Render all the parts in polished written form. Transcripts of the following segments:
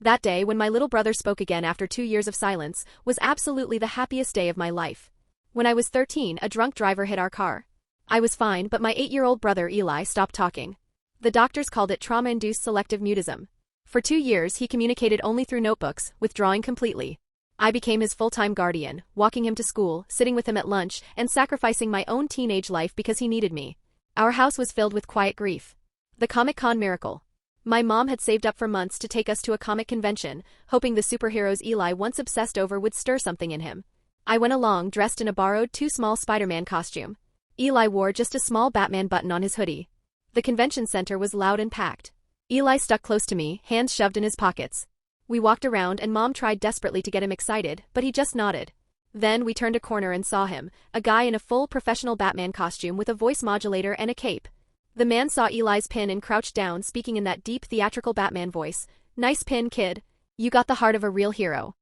That day, when my little brother spoke again after 2 years of silence, was absolutely the happiest day of my life. When I was 13, a drunk driver hit our car. I was fine, but my 8-year-old brother Eli stopped talking. The doctors called it trauma-induced selective mutism. For 2 years he communicated only through notebooks, withdrawing completely. I became his full-time guardian, walking him to school, sitting with him at lunch, and sacrificing my own teenage life because he needed me. Our house was filled with quiet grief. The Comic-Con miracle. My mom had saved up for months to take us to a comic convention, hoping the superheroes Eli once obsessed over would stir something in him. I went along dressed in a borrowed too small Spider-Man costume. Eli wore just a small Batman button on his hoodie. The convention center was loud and packed. Eli stuck close to me, hands shoved in his pockets. We walked around and Mom tried desperately to get him excited, but he just nodded. Then we turned a corner and saw him, a guy in a full professional Batman costume with a voice modulator and a cape. The man saw Eli's pin and crouched down, speaking in that deep theatrical Batman voice. "Nice pin, kid. You got the heart of a real hero."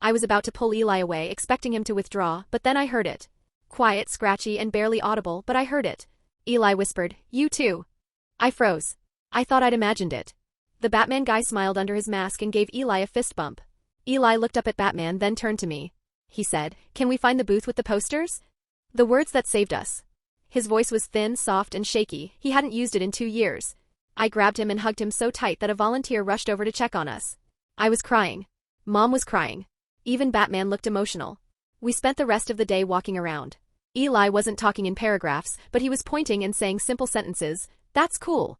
I was about to pull Eli away, expecting him to withdraw, but then I heard it. Quiet, scratchy, and barely audible, but I heard it. Eli whispered, "You too." I froze. I thought I'd imagined it. The Batman guy smiled under his mask and gave Eli a fist bump. Eli looked up at Batman, then turned to me. He said, "Can we find the booth with the posters?" The words that saved us. His voice was thin, soft, and shaky. He hadn't used it in 2 years. I grabbed him and hugged him so tight that a volunteer rushed over to check on us. I was crying. Mom was crying. Even Batman looked emotional. We spent the rest of the day walking around. Eli wasn't talking in paragraphs, but he was pointing and saying simple sentences. "That's cool.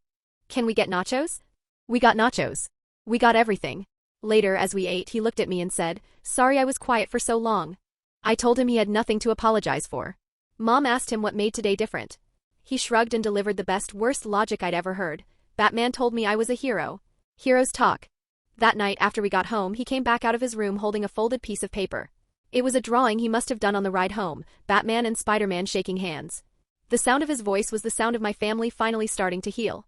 Can we get nachos?" We got nachos. We got everything. Later, as we ate, he looked at me and said, "Sorry I was quiet for so long." I told him he had nothing to apologize for. Mom asked him what made today different. He shrugged and delivered the best, worst logic I'd ever heard. Batman told me I was a hero. Heroes talk. That night, after we got home, he came back out of his room holding a folded piece of paper. It was a drawing he must have done on the ride home, Batman and Spider-Man shaking hands. The sound of his voice was the sound of my family finally starting to heal.